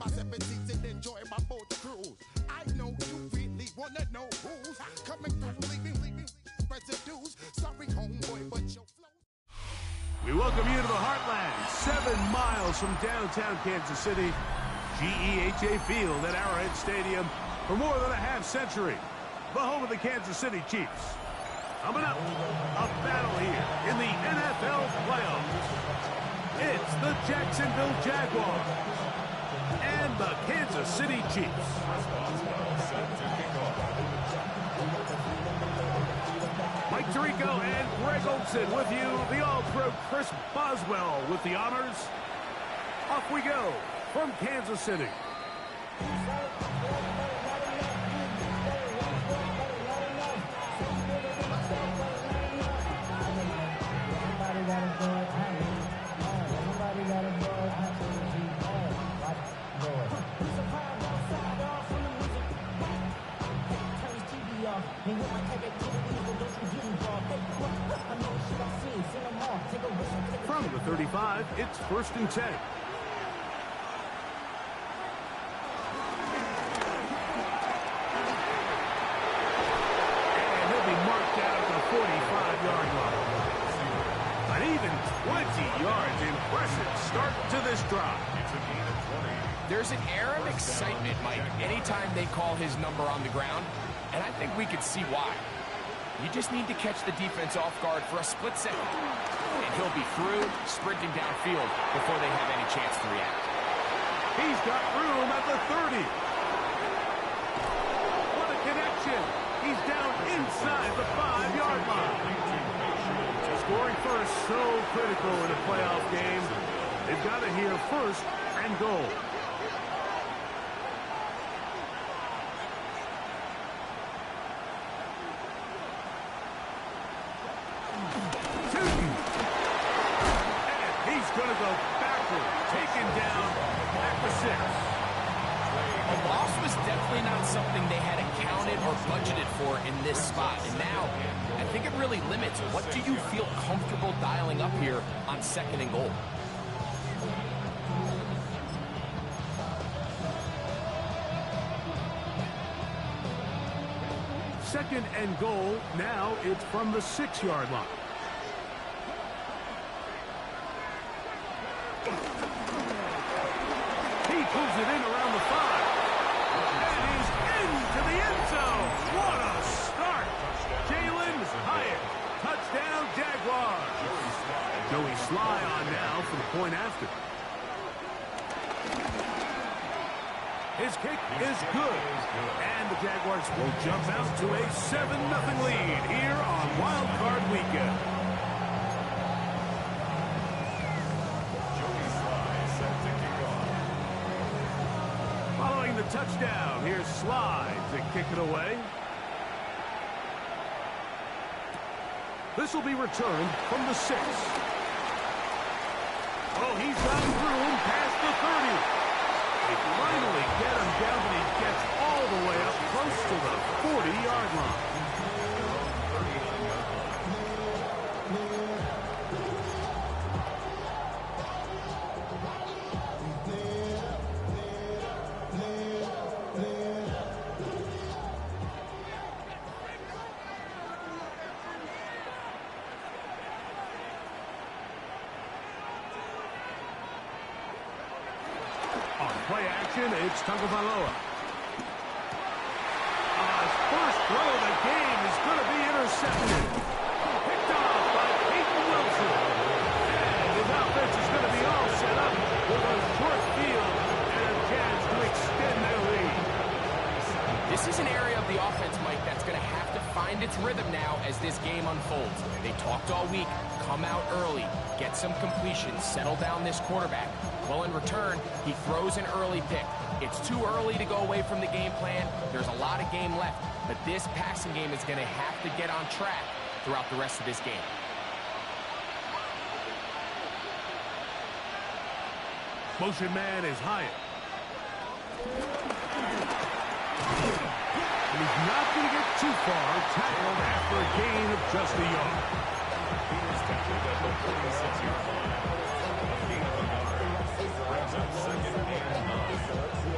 7 seats and enjoy my boat cruise. I know you really wanna know who's coming through, leaving residues. Sorry, homeboy, but your flow. We welcome you to the Heartland, 7 miles from downtown Kansas City, GEHA Field at Arrowhead Stadium for more than a half-century. The home of the Kansas City Chiefs. Coming up, a battle here in the NFL playoffs. It's the Jacksonville Jaguars and the Kansas City Chiefs. Mike Tirico and Greg Olson with you. The All-Pro Chris Boswell with the honors. Off we go from Kansas City. From the 35, it's 1st and 10. And he'll be marked out at the 45-yard line. An even 20 yards. Impressive start to this drive. There's an air of excitement, Mike, anytime they call his number on the ground, and I think we could see why. You just need to catch the defense off guard for a split second, and he'll be through, sprinting downfield before they have any chance to react. He's got room at the 30. What a connection. He's down inside the 5-yard line. Scoring first, so critical in a playoff game. They've got to hear 1st and goal. Going to go backward, taken down at the 6. A loss was definitely not something they had accounted or budgeted for in this spot. And now, I think it really limits what do you feel comfortable dialing up here on 2nd and goal. Second and goal, now it's from the 6-yard line. He pulls it in around the 5. And he's into the end zone. What a start. Jalen Hyatt. Touchdown, Jaguars. Joey Sly on now for the point after. His kick is good. And the Jaguars will jump out to a 7-0 lead here on Wild Card Weekend. Following the touchdown, here's Sly to kick it away. This will be returned from the 6. Oh, he's got room past the 30. They finally get him down, but he gets all the way up close to the 40-yard line. Play action, it's Tagovailoa. His first throw of the game is going to be intercepted. Picked off by Peyton Wilson. And his offense is going to be all set up with a short field and a chance to extend their lead. This is an area of the offense, Mike, that's going to have to find its rhythm now as this game unfolds. They talked all week, come out early, get some completions, settle down this quarterback. Well, in return, he throws an early pick. It's too early to go away from the game plan. There's a lot of game left, but this passing game is going to have to get on track throughout the rest of this game. Motion man is Hyatt. And he's not going to get too far, tackled after a gain of just a yard. He's tackled at the 46-yard line. Gain of a yard. Brings up 2nd and 9.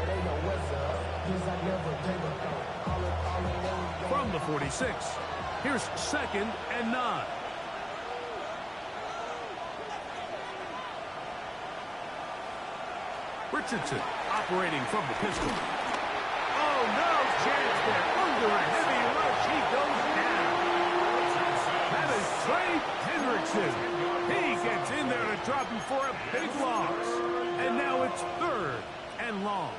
46. Here's 2nd and 9. Richardson operating from the pistol. Oh, no chance there. Under a heavy rush, he goes down. That is Trey Hendrickson. He gets in there to drop him for a big loss. And now it's 3rd and long.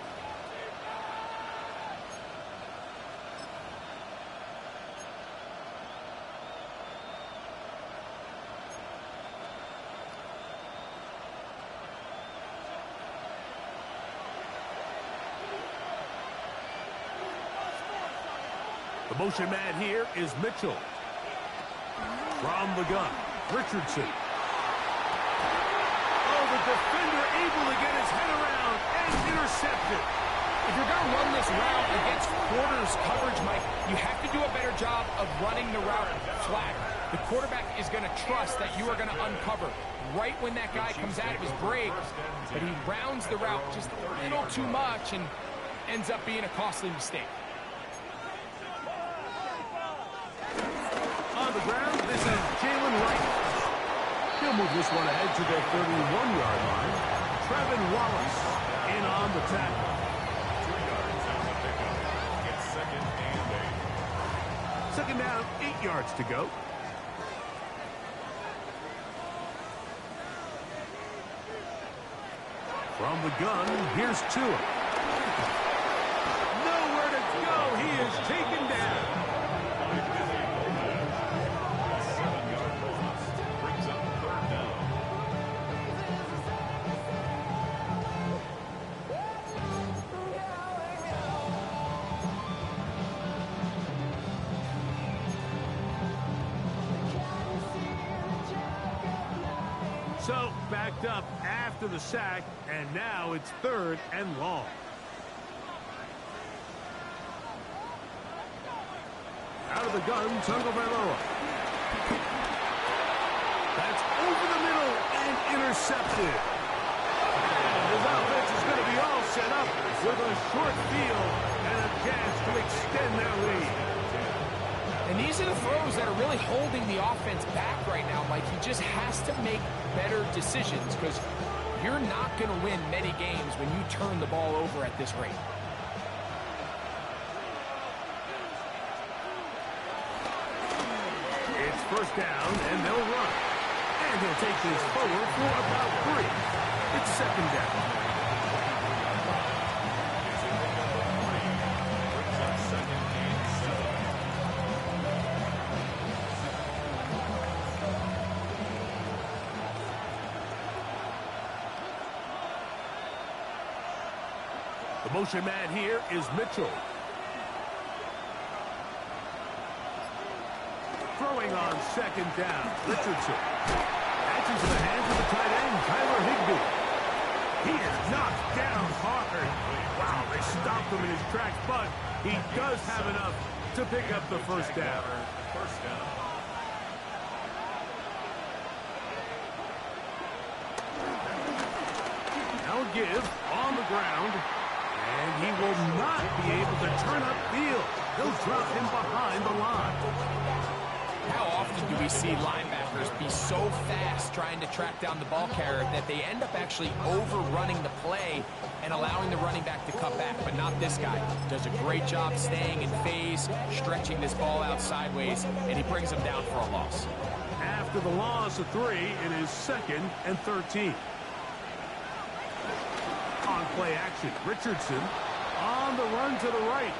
The motion man here is Mitchell. From the gun, Richardson. Oh, the defender able to get his head around and intercepted. If you're going to run this route against quarters coverage, Mike, you have to do a better job of running the route flat. The quarterback is going to trust that you are going to uncover right when that guy comes out of his break, but he rounds the route just a little too much and ends up being a costly mistake. On the ground, this is Jalen Wright. He'll move this one ahead to the 31-yard line. Trevin Wallace in on the tackle. 2 yards on the pickup. It's 2nd and 8. 2nd down, 8 yards to go. From the gun, here's Tua. Nowhere to go. He is taken down. 7-yard loss. Brings up 3rd down. So, backed up after the sack, and now it's 3rd and long. Out of the gun, Tagovailoa. That's over the middle and intercepted. And his offense is going to be all set up with a short field and a chance to extend their lead. And these are the throws that are really holding the offense back right now, Mike. He just has to make better decisions because you're not going to win many games when you turn the ball over at this rate. It's 1st down, and they'll run. And he'll take this forward for about 3. It's 2nd down. Brings up 2nd and 7. The motion man here is Mitchell. Throwing on 2nd down, Richardson. Catches the hands of the tight end, Tyler Higbee. He is knocked down hard. Wow, they stopped him in his tracks, but he does have enough to pick up the 1st down. 1st down. Now a give on the ground. And he will not be able to turn upfield. They'll drop him behind the line. How often do we see linebackers be so fast trying to track down the ball carrier that they end up actually overrunning the play and allowing the running back to cut back? But not this guy. Does a great job staying in phase, stretching this ball out sideways, and he brings him down for a loss. After the loss of 3, it is 2nd and 13. On play action, Richardson on the run to the right.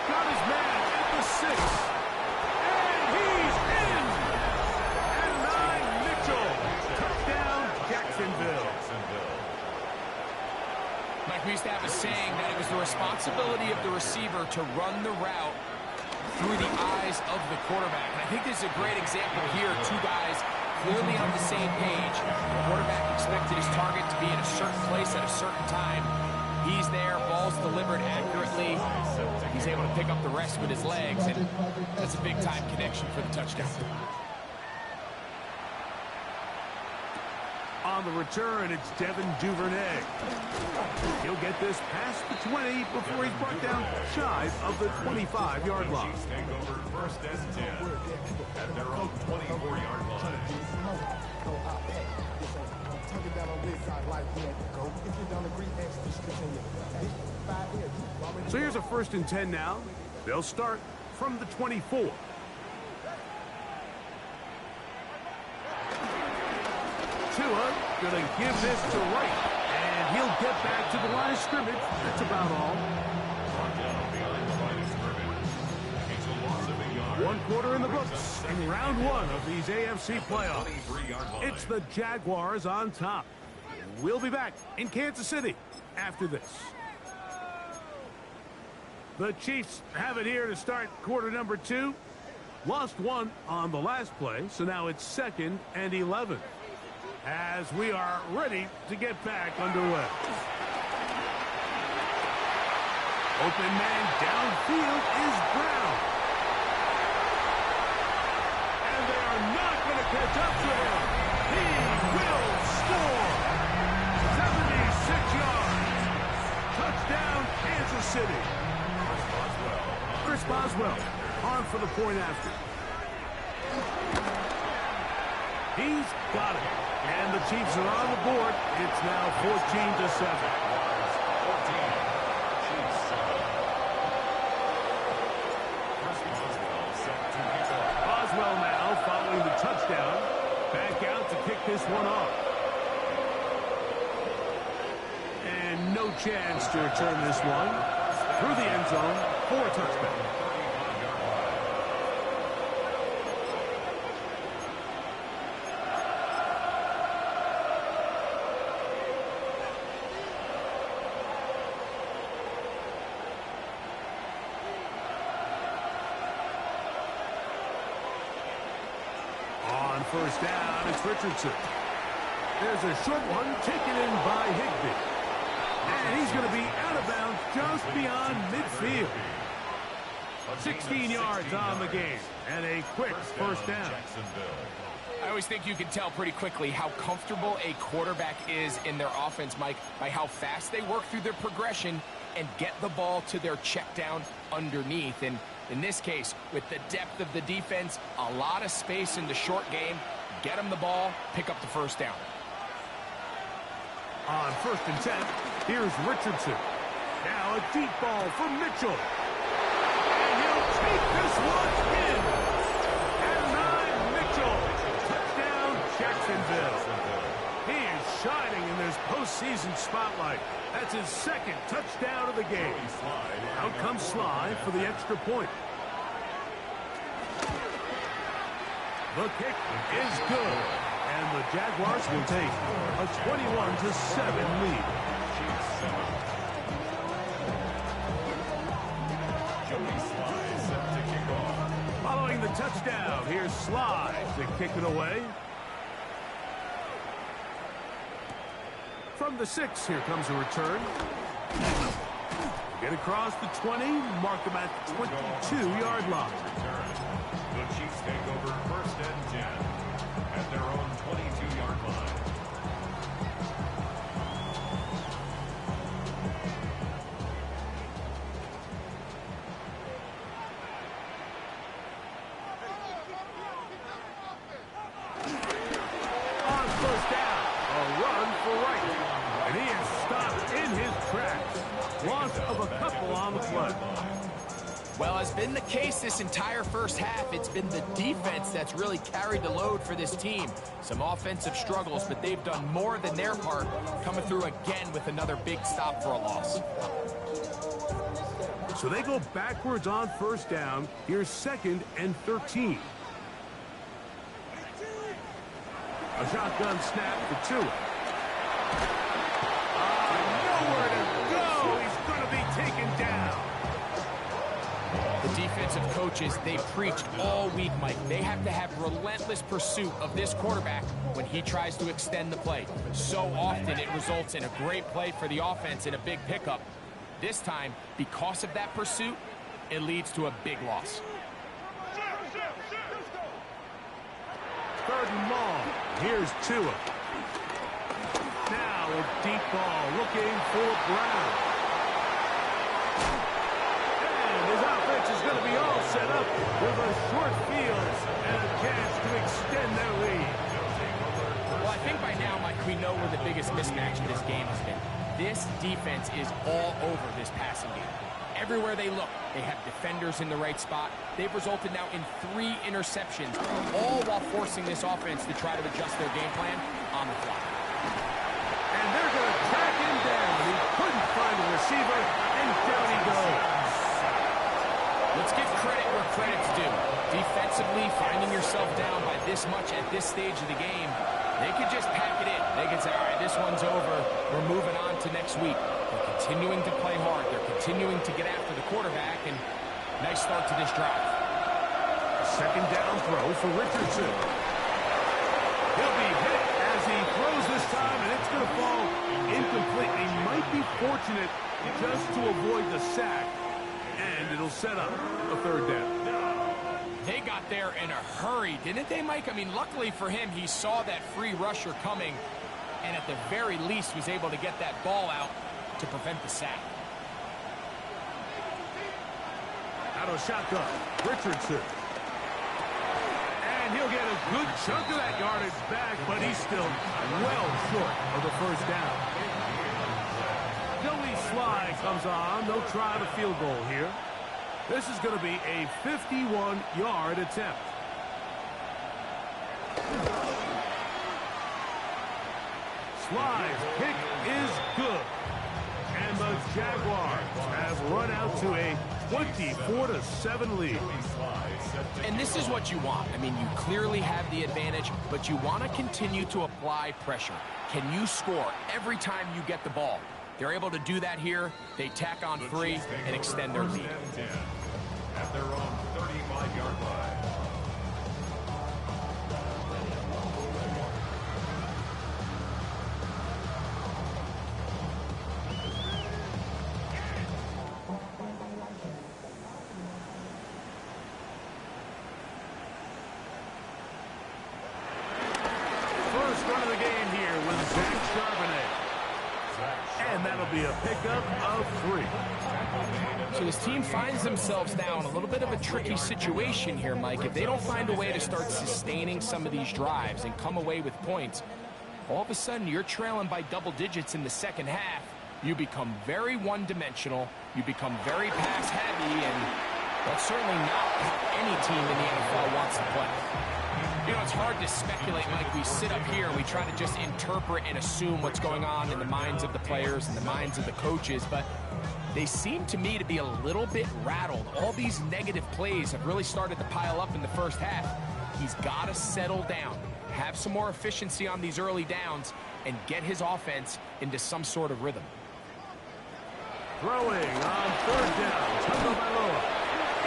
Got his man at the 6. And he's in! And 9, Mitchell. Touchdown, Jacksonville. Mike, we used to have a saying that it was the responsibility of the receiver to run the route through the eyes of the quarterback. And I think this is a great example here. 2 guys clearly on the same page. The quarterback expected his target to be in a certain place at a certain time. He's there, ball's delivered accurately. He's able to pick up the rest with his legs, and that's a big-time connection for the touchdown. On the return, it's Devin Duvernay. He'll get this past the 20 before he's brought down shy of the 25-yard line. Chiefs take over first and 10 at their own 24-yard line. So here's a 1st and 10 now. They'll start from the 24. Tua gonna give this to Wright, and he'll get back to the line of scrimmage. That's about all. Behind the line of scrimmage. It's a loss of a yard. 1 quarter in the books in round 1 of these AFC playoffs. 23-yard line. It's the Jaguars on top. We'll be back in Kansas City after this. The Chiefs have it here to start quarter number 2. Lost 1 on the last play, so now it's 2nd and 11. As we are ready to get back underway. Open man downfield is Brown. And they are not going to catch up to him. He will score. 76 yards. Touchdown, Kansas City. Chris Boswell on for the point after. He's got it. And the Chiefs are on the board. It's now 14-7. Boswell now following the touchdown. Back out to kick this one off. And no chance to return this one. Through the end zone for a touchdown. On first down, it's Richardson. There's a short one taken in by Higbee. And he's going to be out of bounds just beyond midfield. 16 yards on the game. And a quick first down. I always think you can tell pretty quickly how comfortable a quarterback is in their offense, Mike, by how fast they work through their progression and get the ball to their check down underneath. And in this case, with the depth of the defense, a lot of space in the short game, get them the ball, pick up the first down. On 1st and 10, here's Richardson. Now a deep ball for Mitchell. And he'll take this one in. And 9, Mitchell. Touchdown, Jacksonville. He is shining in this postseason spotlight. That's his 2nd touchdown of the game. Out comes Sly for the extra point. The kick is good. And the Jaguars will take a 21-7 lead. Following the touchdown, here's Sly to kick it away. From the 6, here comes a return. Get across the 20, mark them at the 22-yard line. The Chiefs take over 1st and 10 at their own 22-yard line. On first down, a run for Wright. And he is stopped in his tracks. Loss of a couple on the play. Well, as been the case this entire first half, it's been the defense that's really carried the load for this team. Some offensive struggles, but they've done more than their part, coming through again with another big stop for a loss. So they go backwards on first down. Here's 2nd and 13. A shotgun snap for Tua. Nowhere to go. He's going to be taken down. The defensive coaches, they preached all week, Mike. They have to have relentless pursuit of this quarterback when he tries to extend the play. So often it results in a great play for the offense and a big pickup. This time, because of that pursuit, it leads to a big loss. 3rd and long. Here's Tua. Now a deep ball looking for Brown. And his offense is going to be all set up with a short field and a chance to extend their lead. Well, I think by now, Mike, we know where the biggest mismatch in this game has been. This defense is all over this passing game. Everywhere they look, they have defenders in the right spot. They've resulted now in 3 interceptions, all while forcing this offense to try to adjust their game plan on the fly. And they're going to track him down. He couldn't find a receiver, and down he goes. Let's give credit where credit's due. Defensively, finding yourself down by this much at this stage of the game, they could just pack it in. They could say, all right, this one's over. We're moving on to next week. They're continuing to play hard. They're continuing to get after the quarterback, and nice start to this drive. Second down throw for Richardson. He'll be hit as he throws this time, and it's going to fall incomplete. He might be fortunate just to avoid the sack, and it'll set up a third down. They got there in a hurry, didn't they, Mike? I mean, luckily for him, he saw that free rusher coming, and at the very least was able to get that ball out to prevent the sack. Out of shotgun, Richardson. And he'll get a good chunk of that yardage back, but he's still well short of the first down. Joey Sly comes on. They'll try the field goal here. This is going to be a 51-yard attempt. Sly's kick is good. And the Jaguars have run out to a 24-7 lead. And this is what you want. I mean, you clearly have the advantage, but you want to continue to apply pressure. Can you score every time you get the ball? They're able to do that here. They tack on 3 and extend their lead. At their own 35-yard line. First run of the game here with Zach Charbonnet. And that'll be a pickup of 3. So this team finds themselves now in a little bit of a tricky situation here, Mike. If they don't find a way to start sustaining some of these drives and come away with points, all of a sudden you're trailing by double digits in the second half. You become very one-dimensional. You become very pass-heavy, and that's certainly not how any team in the NFL wants to play. You know, it's hard to speculate, Mike. We sit up here and we try to just interpret and assume what's going on in the minds of the players and the minds of the coaches, but they seem to me to be a little bit rattled. All these negative plays have really started to pile up in the first half. He's got to settle down, have some more efficiency on these early downs, and get his offense into some sort of rhythm. Throwing on third down. Tagovailoa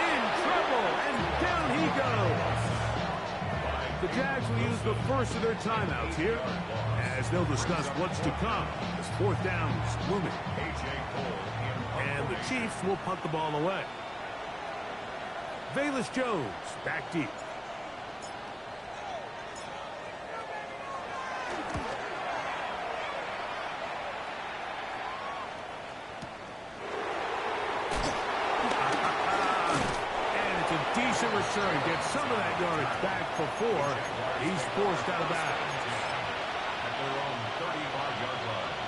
in trouble, and down he goes. The Jags will use the first of their timeouts here, as they'll discuss what's to come. This fourth down is looming. And the Chiefs will punt the ball away. Velus Jones back deep. Decent return. Gets some of that yardage back before he's forced out of bounds. At their own 35-yard line.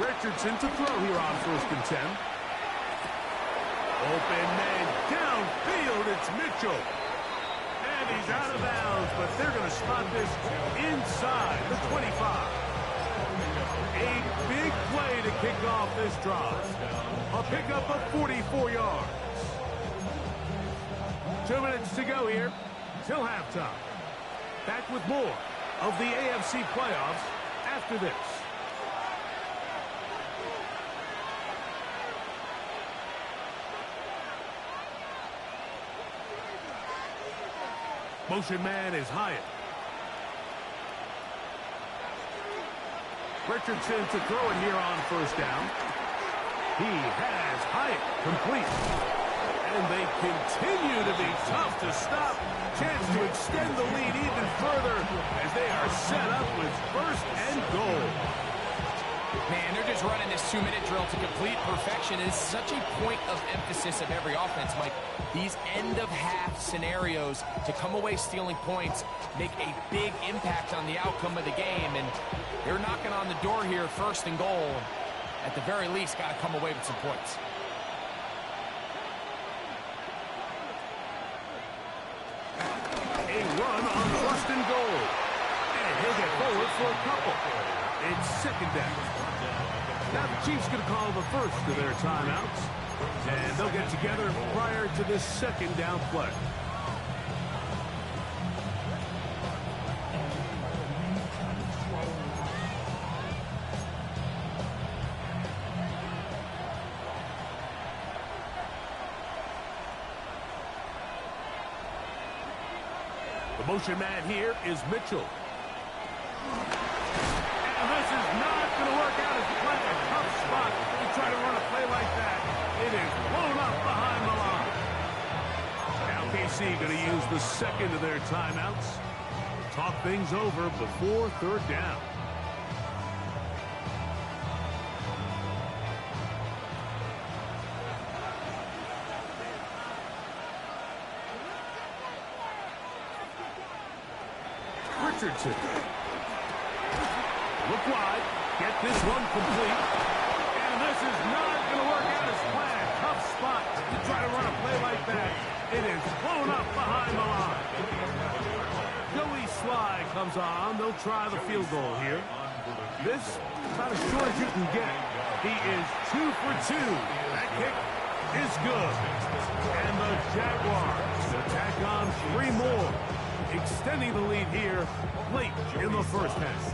Richardson to throw here on 1st and 10. Open man downfield. It's Mitchell. And he's out of bounds, but they're going to spot this inside the 25. A big play to kick off this drive. A pickup of 44 yards. 2 minutes to go here till halftime. Back with more of the AFC playoffs after this. Motion man is Hyatt. Richardson to throw it here on 1st down. He has Hyatt complete. And they continue to be tough to stop. Chance to extend the lead even further as they are set up with first and goal. Man, they're just running this 2-minute drill to complete perfection. It's such a point of emphasis of every offense, Mike. These end-of-half scenarios to come away stealing points make a big impact on the outcome of the game, and they're knocking on the door here, first and goal. At the very least, got to come away with some points. A run on first and goal. And he'll get forward for a couple. It's second down. Now the Chiefs going to call the first of their timeouts. And they'll get together prior to this second down play. The motion man here is Mitchell. And this is not going to work out. It's playing a tough spot to try to run a play like that. It is blown up behind the line. Now KC going to use the second of their timeouts. Talk things over before third down. Richardson. Look wide. Get this one complete. And this is not going to work out as planned. Tough spot to try to run a play like that. It is blown up behind the line. Joey Sly comes on. They'll try the field goal here. This about as short as you can get. He is 2 for 2. That kick is good. And the Jaguars attack on 3 more. Extending the lead here late in the first half.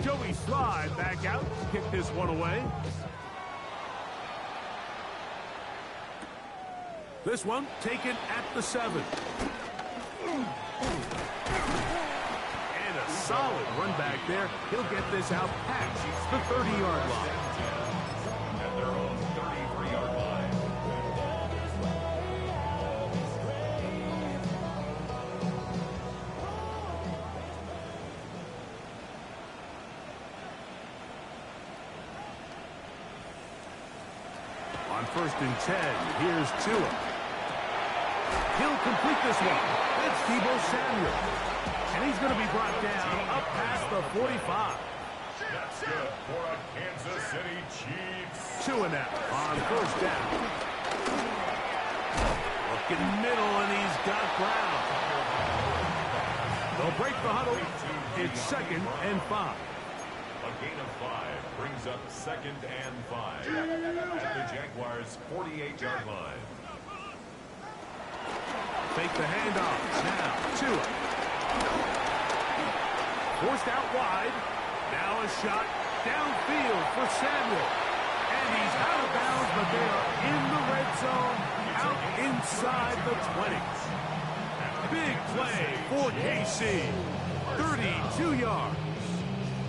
Joey Sly back out to kick this one away. This one taken at the 7. And a solid run back there. He'll get this out past the 30-yard line. At their own 33-yard line. On first and 10, here's Tua. He'll complete this one. It's Deebo Samuel. And he's going to be brought down up past the 45. That's good for a Kansas City Chiefs. Tua now on first down. Looking middle, and he's got ground. They'll break the huddle. It's second and 5. A gain of 5 brings up second and 5 at the Jaguars' 48-yard line. Fake the handoff. Now Tua. Forced out wide. Now a shot downfield for Samuel. And he's out of bounds, but they are in the red zone, out inside the 20s. Big play for KC. 32 yards.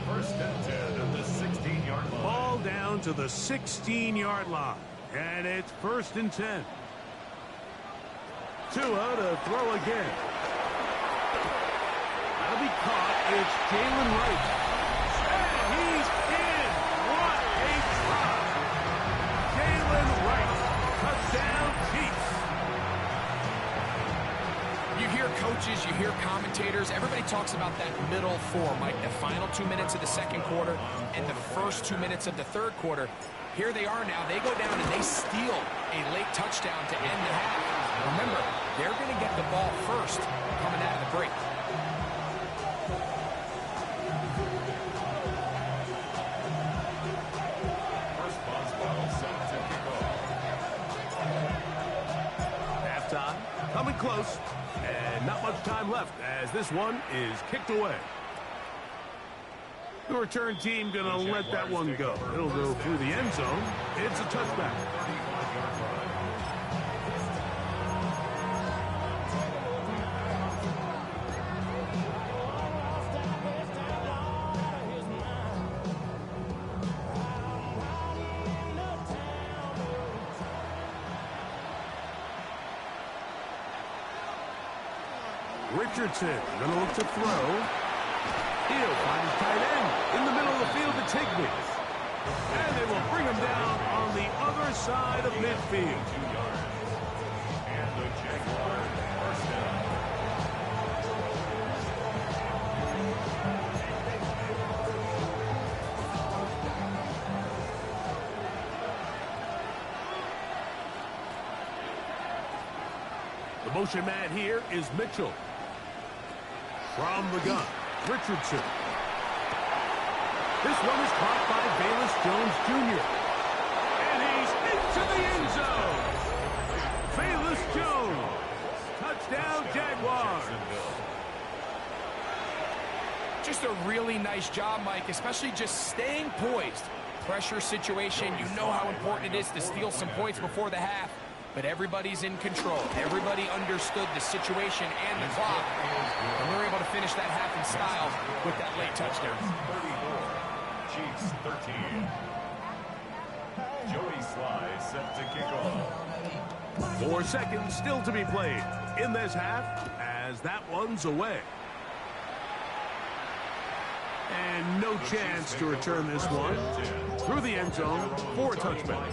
First and 10 at the 16-yard line. Ball down to the 16-yard line. And it's first and 10. Tua to throw again. That'll be caught. It's Jalen Wright. And he's in. What a try. Jalen Wright. Touchdown Chiefs. You hear coaches, you hear commentators, everybody talks about that middle 4, Mike, the final 2 minutes of the second quarter and the first 2 minutes of the third quarter. Here they are now. They go down and they steal a late touchdown to end the half. Remember, they're going to get the ball first coming out of the break. First ball set to kick off. Halftime. Coming close. And not much time left as this one is kicked away. The return team going to let that one go. It'll go through the end zone. It's a touchback. Richardson gonna look to throw. He'll find his tight end in the middle of the field to Tigney. And they will bring him down on the other side of midfield. 2 yards. And the Jaguars first down. The motion man here is Mitchell. From the gun, Richardson. This one is caught by Bayless Jones Jr. And he's into the end zone. Bayless Jones. Touchdown, Jaguars. Just a really nice job, Mike, especially just staying poised. Pressure situation, you know how important it is to steal some points before the half. But everybody's in control. Everybody understood the situation and the clock. And we were able to finish that half in style with that late touchdown. 34, Chiefs 13. Joey Sly set to kick off. 4 seconds still to be played in this half as that one's away. And no chance to return this one through the end zone for a touchback.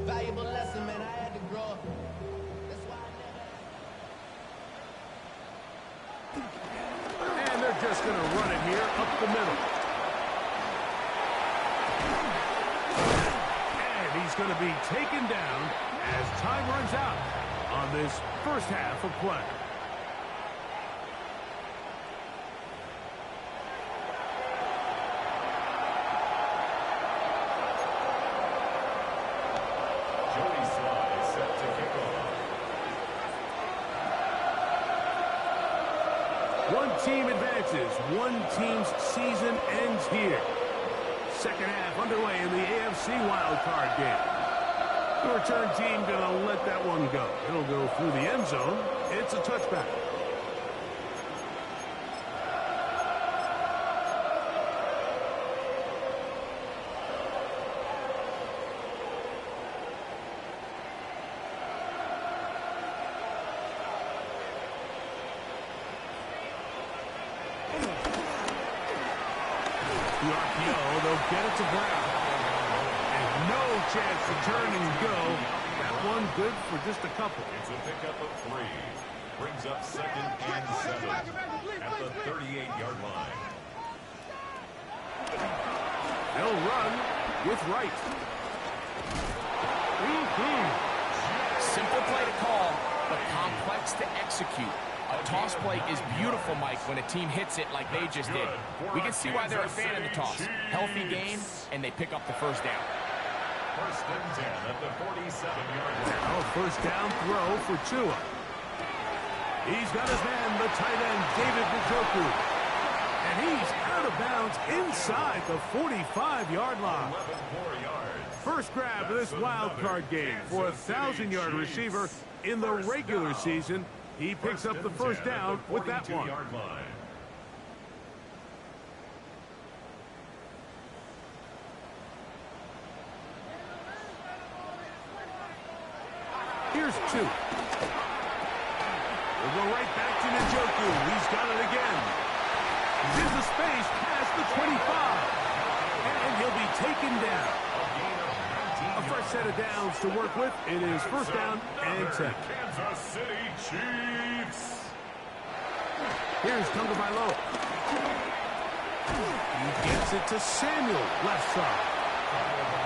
Valuable lesson, man. I had to grow up. That's why And they're just going to run it here up the middle. And he's going to be taken down as time runs out on this first half of play. One team advances. One team's season ends here. Second half underway in the AFC wildcard game. The return team going to let that one go. It'll go through the end zone. It's a touchback. The RPO, they'll get it to Brown. And no chance to turn and go. That one good for just a couple. It's a pickup of 3. Brings up 2nd and 7 at the 38-yard line. They'll run with Wright. Simple play to call, but complex to execute. A toss play is beautiful, Mike, when a team hits it like they just did. We can see why they're a fan of the toss. Healthy game, and they pick up the first down. 1st and 10 at the 47-yard line. Now first down throw for Tua. He's got his man, the tight end, David Njoku. And he's out of bounds inside the 45-yard line. 11 more yards. First grab of this wild card game for a 1,000-yard receiver in the regular season. He picks up the first down with that one. Here's 2. We'll go right back to Njoku. He's got it again. He's in the space past the 25. And he'll be taken down. A fresh set of downs to work with. It is first down and 10. Kansas City Chiefs. Here's Tagovailoa. He gets it to Samuel, left side.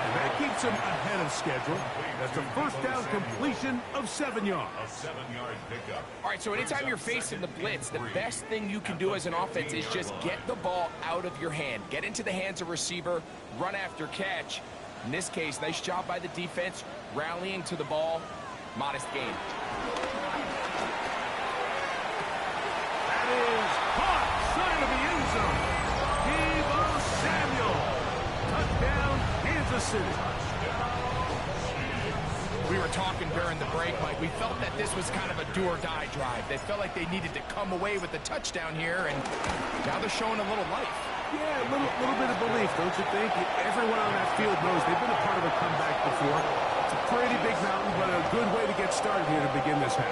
And that keeps him ahead of schedule. That's a first down completion of 7 yards. A 7-yard pickup. All right, so anytime you're facing the blitz, the best thing you can do as an offense is just get the ball out of your hand. Get into the hands of receiver, run after catch. In this case, nice job by the defense, rallying to the ball. Modest gain. That is caught, side of the end zone. Deebo Samuel. Touchdown, Kansas City. We were talking during the break, Mike. We felt that this was kind of a do-or-die drive. They felt like they needed to come away with the touchdown here, and now they're showing a little life. Yeah, a little bit of belief, don't you think? Everyone on that field knows they've been a part of a comeback before. It's a pretty big mountain, but a good way to get started here to begin this half.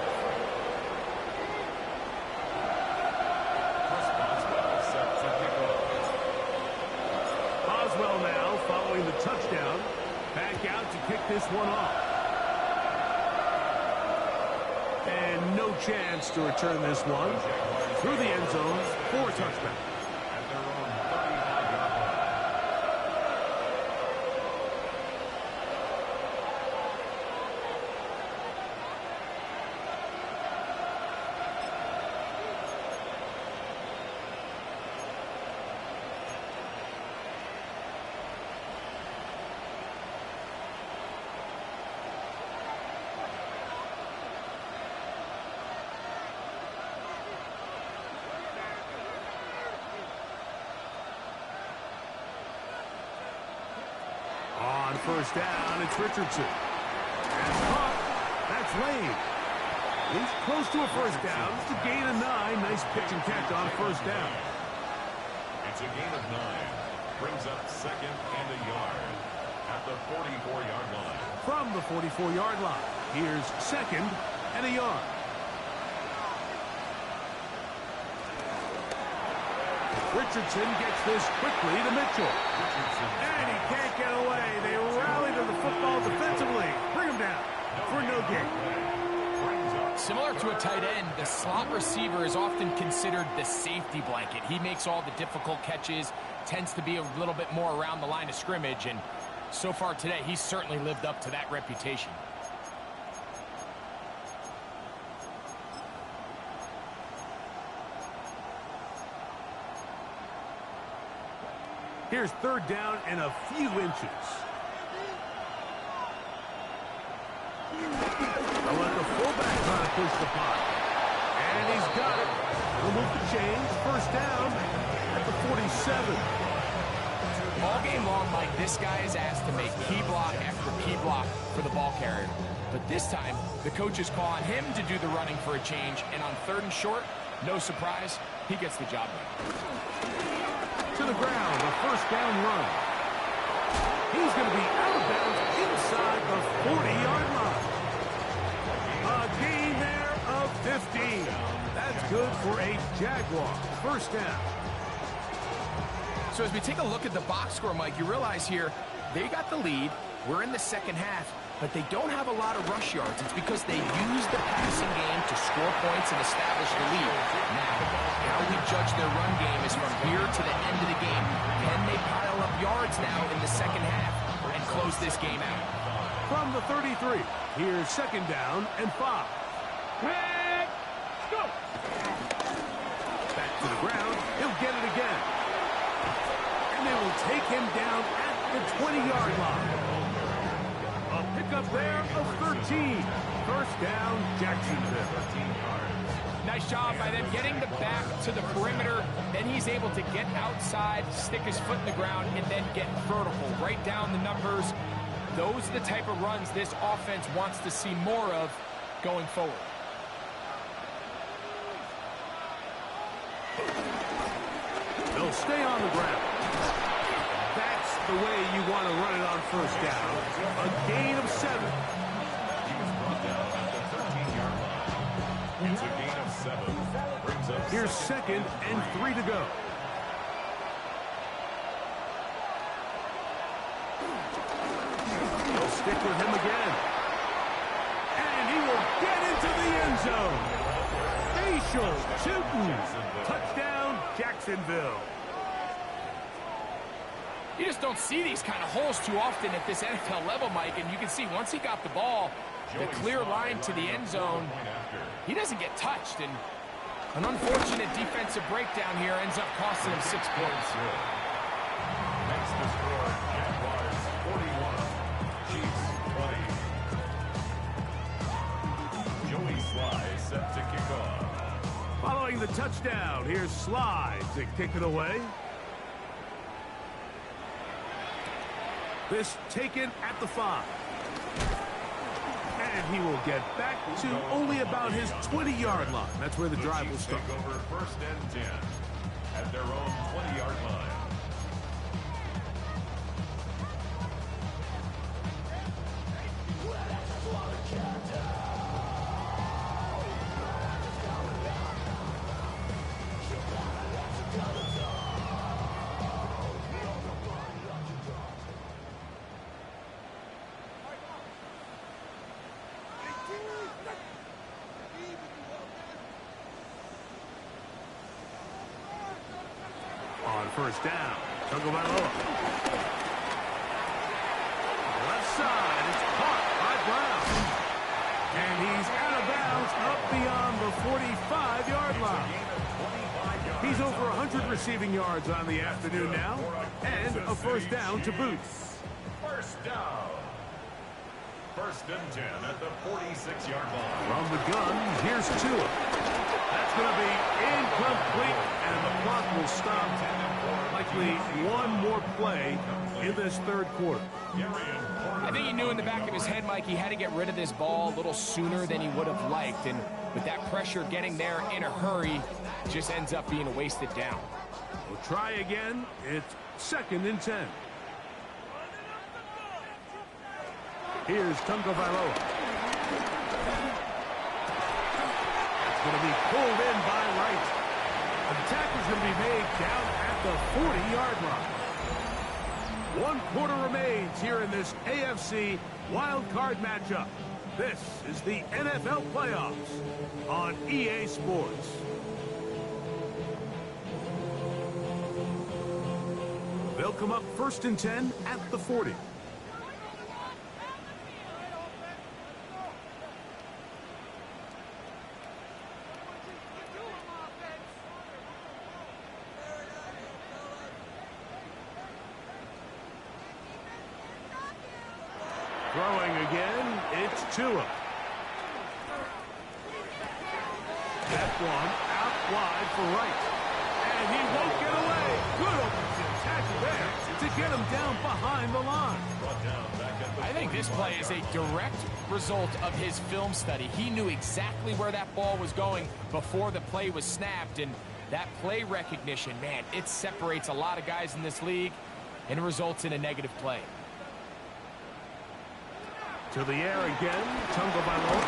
Boswell now following the touchdown. Back out to kick this one off. And no chance to return this one through the end zone for a touchdown. On first down, it's Richardson. That's caught. That's Lane. He's close to a first down. It's a gain of 9. Nice pitch and catch on first down. It's a gain of 9. Brings up second and a yard at the 44-yard line. From the 44-yard line, here's second and a yard. Richardson gets this quickly to Mitchell. And he can't get away. They rally to the football defensively. Bring him down for no gain. Similar to a tight end, the slot receiver is often considered the safety blanket. He makes all the difficult catches, tends to be a little bit more around the line of scrimmage, and so far today, he's certainly lived up to that reputation. Here's third down and a few inches. They'll let the fullback try to push the pot. And he's got it. He'll move the chains. First down at the 47. All game long, Mike, this guy is asked to make key block after key block for the ball carrier. But this time, the coach is calling him to do the running for a change. And on third and short, no surprise, he gets the job done. To the ground, a first down run. He's going to be out of bounds inside the 40-yard line. A gain there of 15. That's good for a Jaguar. First down. So as we take a look at the box score, Mike, you realize here they got the lead. We're in the second half, but they don't have a lot of rush yards. It's because they use the passing game to score points and establish the lead. Now, how we judge their run game is from here to the end of the game. Can they pile up yards now in the second half and close this game out? From the 33, here's second down and 5. Let's go! Back to the ground. He'll get it again. And they will take him down at the 20-yard line. A pickup there of 13. First down, Jacksonville. Nice job by them getting the back to the perimeter. Then he's able to get outside, stick his foot in the ground, and then get vertical. Right down the numbers. Those are the type of runs this offense wants to see more of going forward. They'll stay on the ground. That's the way you want to run it on first down. A gain of 7. He was brought down at the 13-yard line. It's a gain of 7. Brings up Here's second and 3 to go. They'll stick with him again. And he will get into the end zone. Facial shooting. Touchdown, Jacksonville. You just don't see these kind of holes too often at this NFL level, Mike. And you can see once he got the ball, the clear line to the end zone, he doesn't get touched. And an unfortunate defensive breakdown here ends up costing him 6 points. Next to score, Jaguars 41, Chiefs 20. Joey Sly set to kick off. Following the touchdown, here's Sly to kick it away. This taken at the 5. And he will get back to only about his 20-yard line. That's where the drive will start. Take over first and 10 at their own 20-yard line. On first down, Tagovailoa. Left side, it's caught by Brown. And he's out of bounds up beyond the 45-yard line. He's over 100 receiving yards on the afternoon now, and a first down to boot. First down. First and 10 at the 46-yard line. From the gun, here's Tua. That's going to be incomplete, and the clock will stop. Likely one more play in this third quarter. I think he knew in the back of his head, Mike, he had to get rid of this ball a little sooner than he would have liked. And with that pressure getting there in a hurry, just ends up being a wasted down. We'll try again. It's second and 10. Here's Tagovailoa. It's going to be pulled in by Wright. The tackle's going to be made down at the 40-yard line. 1 quarter remains here in this AFC wild card matchup. This is the NFL playoffs on EA Sports. They'll come up first and 10 at the 40. Throwing again, it's Tua. That one out wide for Wright. And he won't get away. Good open tackle there to get him down behind the line. I think this play is a direct result of his film study. He knew exactly where that ball was going before the play was snapped. And that play recognition, man, it separates a lot of guys in this league and results in a negative play. To the air again, Tagovailoa.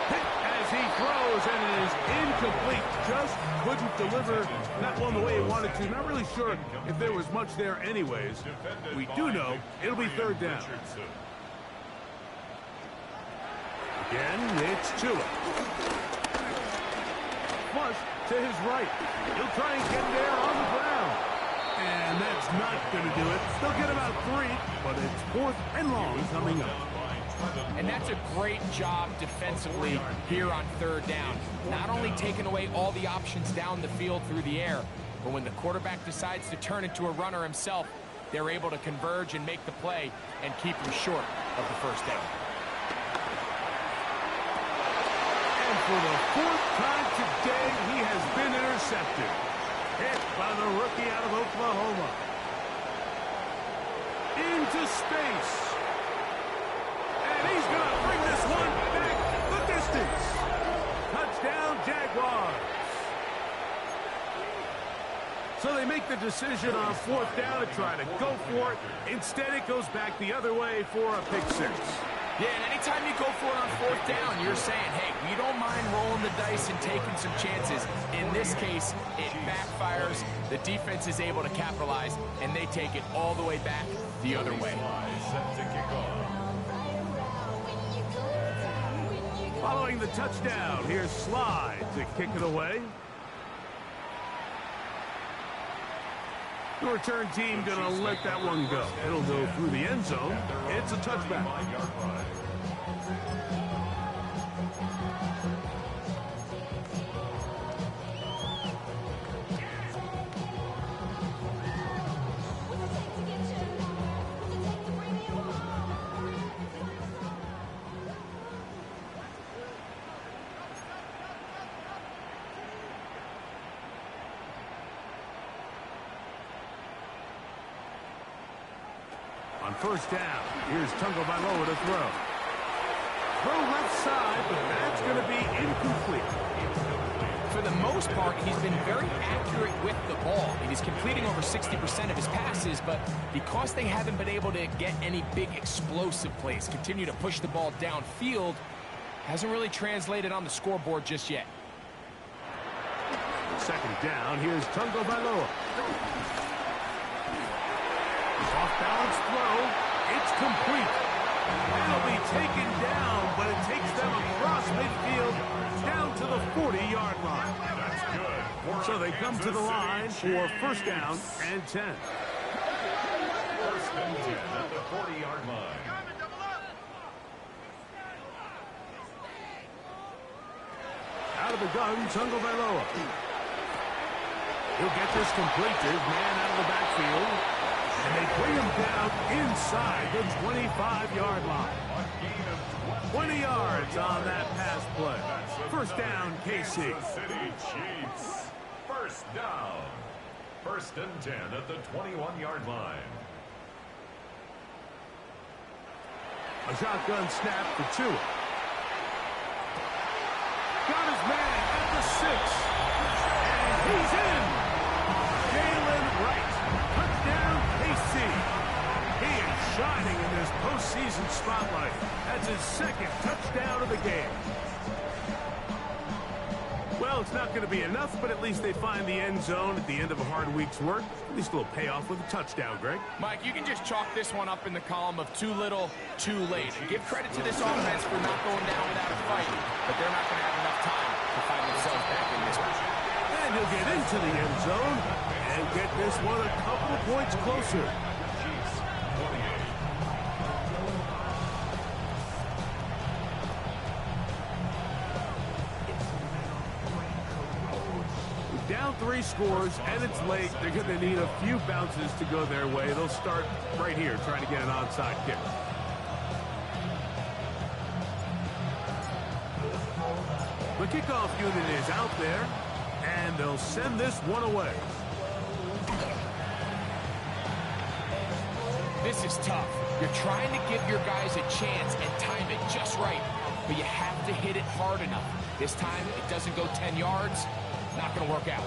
Hit as he throws, and it is incomplete. Just couldn't deliver that one the way he wanted to. Not really sure if there was much there anyways. We do know it'll be third down. Again, it's Tua. Flush to his right. He'll try and get there on the ground. And that's not going to do it. They'll get about 3, but it's fourth and long coming up. And that's a great job defensively here on third down. Not only taking away all the options down the field through the air, but when the quarterback decides to turn into a runner himself, they're able to converge and make the play and keep him short of the first down. And for the 4th time today, he has been intercepted. Hit by the rookie out of Oklahoma. Into space. And he's going to bring this one back the distance. Touchdown, Jaguars. So they make the decision on 4th down to try to go for it. Instead, it goes back the other way for a pick 6. Yeah, and anytime you go for it on 4th down, you're saying, hey, we don't mind rolling the dice and taking some chances. In this case, it backfires. The defense is able to capitalize, and they take it all the way back the other way. Following the touchdown, here's Slide to kick it away. The return team going to let that one go. It'll go through the end zone. It's a touchback. On first down, here's Tagovailoa to throw. Throw left side, but that's going to be incomplete. For the most part, he's been very accurate with the ball. He's completing over 60% of his passes, but because they haven't been able to get any big explosive plays, continue to push the ball downfield, hasn't really translated on the scoreboard just yet. Second down, here's Tagovailoa. Off-balance throw. It's complete. It'll be taken down, but it takes them across midfield down to the 40-yard line. That's good. So they come to the line for first down and 10. First and 10 at the 40-yard line. Out of the gun, Tagovailoa. He'll get this complete to his man out of the backfield. And they bring him down inside the 25-yard line. 20 yards on that pass play. First down, KC. Kansas City Chiefs. First down. First and 10 at the 21-yard line. A shotgun snap for Tua. Got his man at the 6. And he's in. Jalen Wright. Touchdown, KC. He is shining in this postseason spotlight. That's his second touchdown of the game. Well, it's not going to be enough, but at least they find the end zone at the end of a hard week's work. At least a little payoff with a touchdown, Greg. Mike, you can just chalk this one up in the column of too little, too late. Give credit to this offense for not going down without a fight, but they're not going to have enough time to find themselves back in this one. And he'll get into the end zone and get this one a couple of points closer. Chiefs 28. Down 3 scores, and it's late. They're going to need a few bounces to go their way. They'll start right here trying to get an onside kick. The kickoff unit is out there, and they'll send this one away. This is tough. You're trying to give your guys a chance and time it just right, but you have to hit it hard enough. This time, it doesn't go 10 yards. Not going to work out.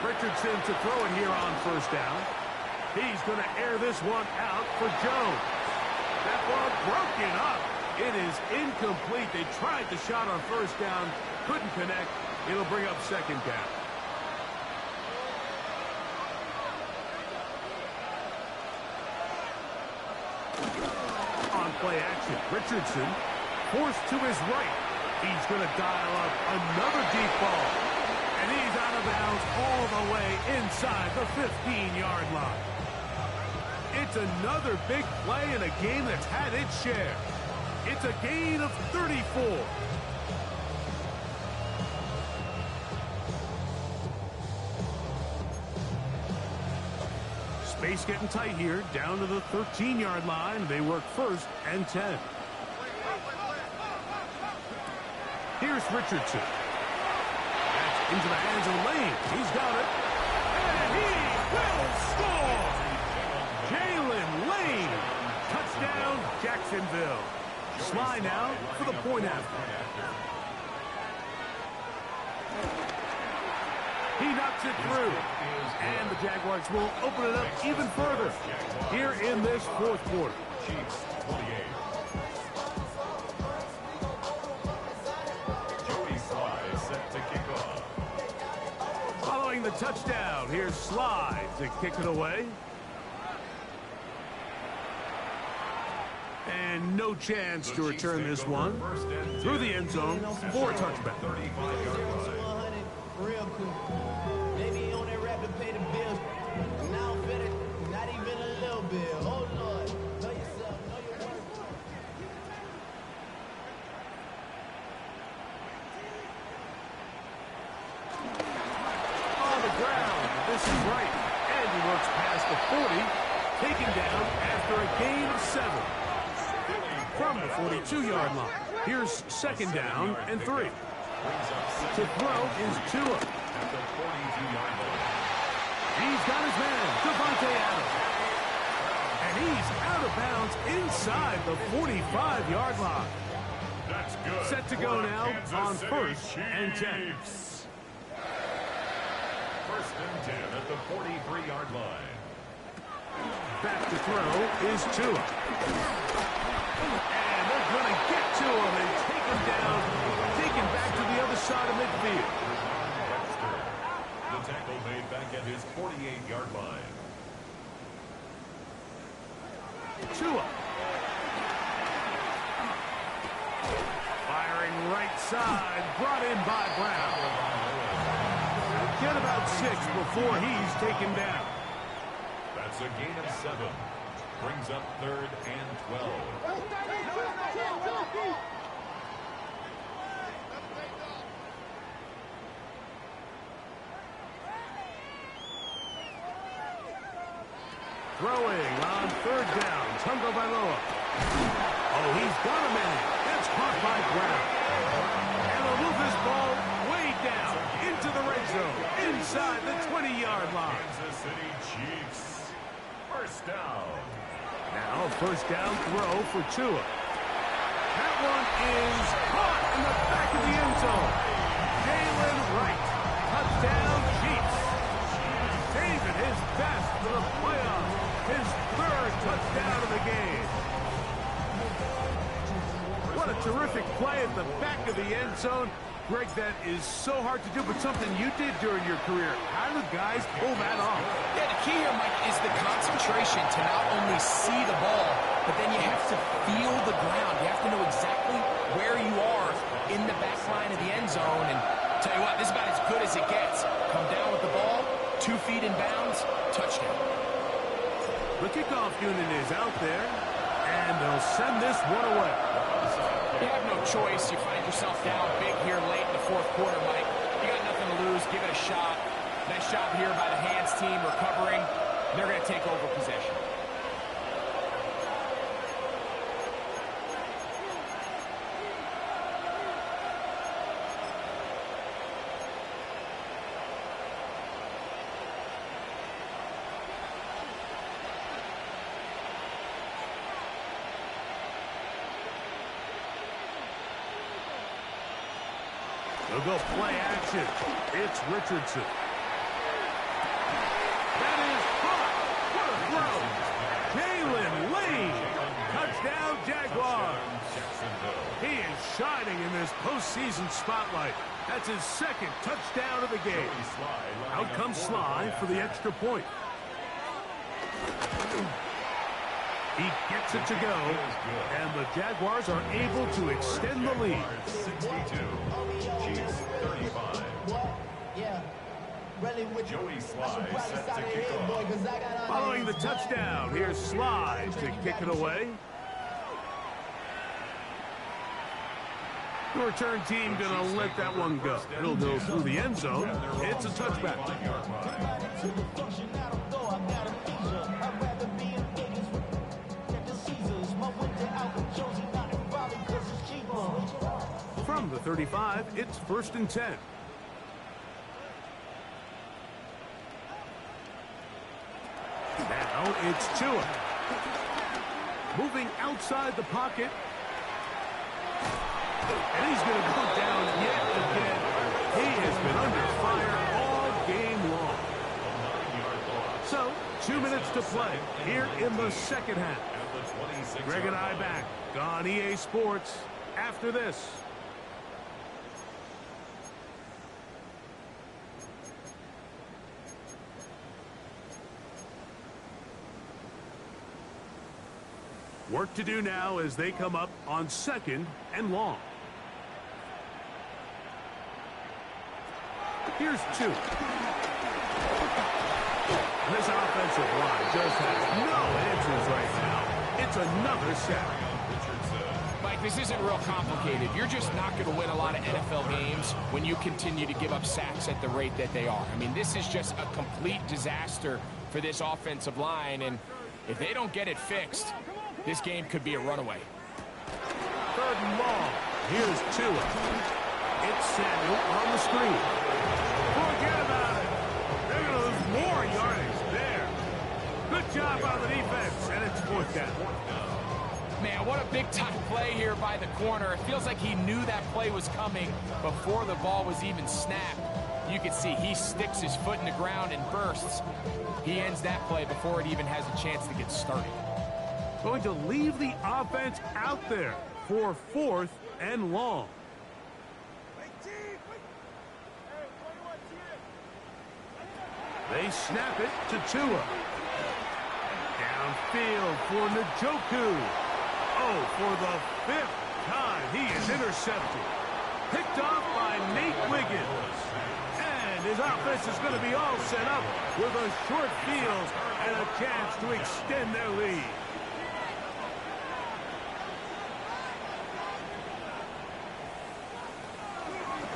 Richardson to throw it here on first down. He's going to air this one out for Jones. That ball broken up. It is incomplete. They tried the shot on first down, couldn't connect. It'll bring up second down. On play action, Richardson forced to his right. He's going to dial up another deep ball. And he's out of bounds all the way inside the 15-yard line. It's another big play in a game that's had its share. It's a gain of 34. Space getting tight here, down to the 13-yard line. They work first and 10. Here's Richardson. That's into the hands of Lane. He's got it. And he will score! Jalen Lane. Touchdown, Jacksonville. Sly now for the point after. He knocks it through. And the Jaguars will open it up even further here in this fourth quarter. Chiefs 28. Jody Sly is set to kick off. Following the touchdown, here's Sly to kick it away. And no chance to return this one through the end zone for a touchback. 35-yard line. Real cool. Maybe on that rap to pay the bills. Now I'm better, not even a little bit. Oh Lord, know yourself, know your worth. On the ground, this is right. And he works past the 40, taken down after a gain of 7. From the 42-yard line. Here's second down and 3. To throw is Tua. At the 42-yard line. He's got his man, Devontae Adams. And he's out of bounds inside the 45-yard line. That's good. Set to go now Kansas on City first and 10. Chiefs. First and 10 at the 43-yard line. Back to throw is Tua. And they're going to get to him and take him down, taken back to the other side of midfield. The tackle made back at his 48-yard line. Tua. Firing right side, brought in by Brown. Get about 6 before he's taken down. That's a gain of 7. Brings up 3rd and 12. Throwing on 3rd down, Tungo Bailoa. Oh, he's got a man. That's caught by Brown. And they'll move this ball way down into the red zone, inside the 20-yard line. Kansas City Chiefs. First down. Now, first down throw for Tua. That one is caught in the back of the end zone. Jalen Wright. Touchdown, Chiefs. David, his best for the playoffs. His 3rd touchdown of the game. What a terrific play at the back of the end zone. Greg, that is so hard to do, but something you did during your career. How do guys pull that off? Yeah, the key here, Mike, is the concentration to not only see the ball, but then you have to feel the ground. You have to know exactly where you are in the back line of the end zone. And tell you what, this is about as good as it gets. Come down with the ball, 2 feet in bounds, touchdown. The kickoff unit is out there, and they'll send this one away. You have no choice. You find yourself down big here late in the 4th quarter, Mike. You got nothing to lose. Give it a shot. Nice job here by the hands team recovering. They're going to take over possession. They'll go play action. It's Richardson. That is hot. What a throw. Jalen Lane. Touchdown, Jaguars. He is shining in this postseason spotlight. That's his 2nd touchdown of the game. Out comes Sly for the extra point. He gets it to go, and the Jaguars are able to extend the lead. 62. Chiefs 35. Joey Sly set to kick off. Following the touchdown, here's Sly to kick it away. The return team gonna let that one go. It'll go through the end zone. It's a touchback. From the 35, it's 1st and 10. Now it's Tua. Moving outside the pocket. And he's going to go down yet again. He has been under fire all game long. So, 2 minutes to play here in the 2nd half. Greg and I back on EA Sports after this. Work to do now as they come up on 2nd and long. Here's 2. This offensive line just has no answers right now. It's another sack. Mike, this isn't real complicated. You're just not going to win a lot of NFL games when you continue to give up sacks at the rate that they are. I mean, this is just a complete disaster for this offensive line, and if they don't get it fixed, this game could be a runaway. 3rd and long. Here's Tua. It's Samuel on the screen. Forget about it. They're going to lose more yardage there. Good job on the defense, and it's 4th down. Man, what a big-time play here by the corner. It feels like he knew that play was coming before the ball was even snapped. You can see he sticks his foot in the ground and bursts. He ends that play before it even has a chance to get started. Going to leave the offense out there for 4th and long. They snap it to Tua. Downfield for Njoku. Oh, for the 5th time, he is intercepted. Picked off by Nate Wiggins. And his offense is going to be all set up with a short field and a chance to extend their lead.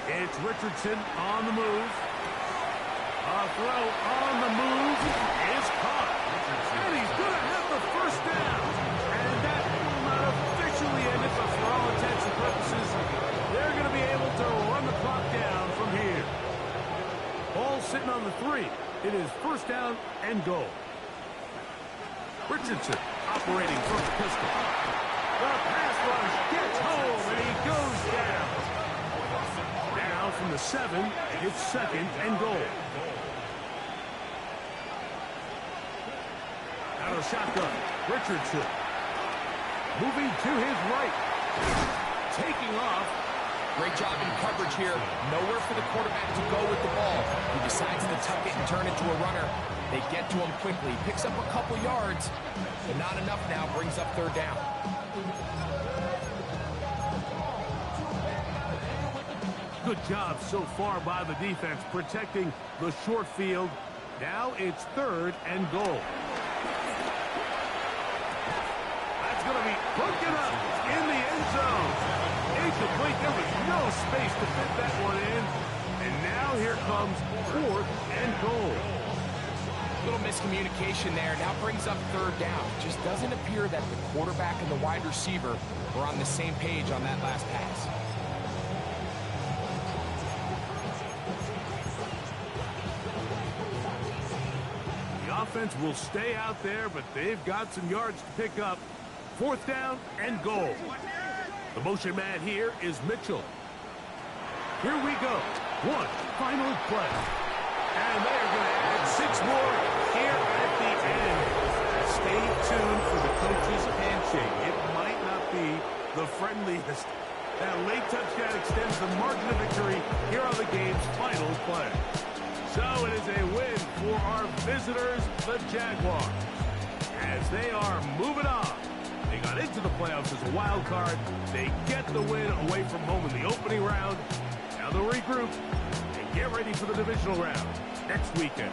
It's Richardson on the move. A throw on the move is caught. And he's going to have the first down. And that will not officially end it, but for all intents and purposes, they're going to be able to run the clock down from here. Ball sitting on the 3. It is first down and goal. Richardson operating from the pistol. The pass rush gets home, and he goes down. Now from the 7, it's second and goal. Out of the shotgun, Richardson moving to his right, taking off. Great job in coverage here. Nowhere for the quarterback to go with the ball. He decides to tuck it and turn into a runner. They get to him quickly. Picks up a couple yards, but not enough now. Brings up third down. Good job so far by the defense protecting the short field. Now it's third and goal. That's going to be broken up in the end zone. Incomplete. There was no space to fit that one in. And now here comes fourth and goal. Little miscommunication there. Now brings up third down. Just doesn't appear that the quarterback and the wide receiver were on the same page on that last pass. The offense will stay out there, but they've got some yards to pick up. Fourth down and goal. The motion man here is Mitchell. Here we go. One final play. And they're going to add 6 more here at the end. Stay tuned for the coach's handshake. It might not be the friendliest. That late touchdown extends the margin of victory here on the game's final play. So it is a win for our visitors, the Jaguars, as they are moving on. They got into the playoffs as a wild card. They get the win away from home in the opening round. Now they'll regroup and get ready for the divisional round next weekend.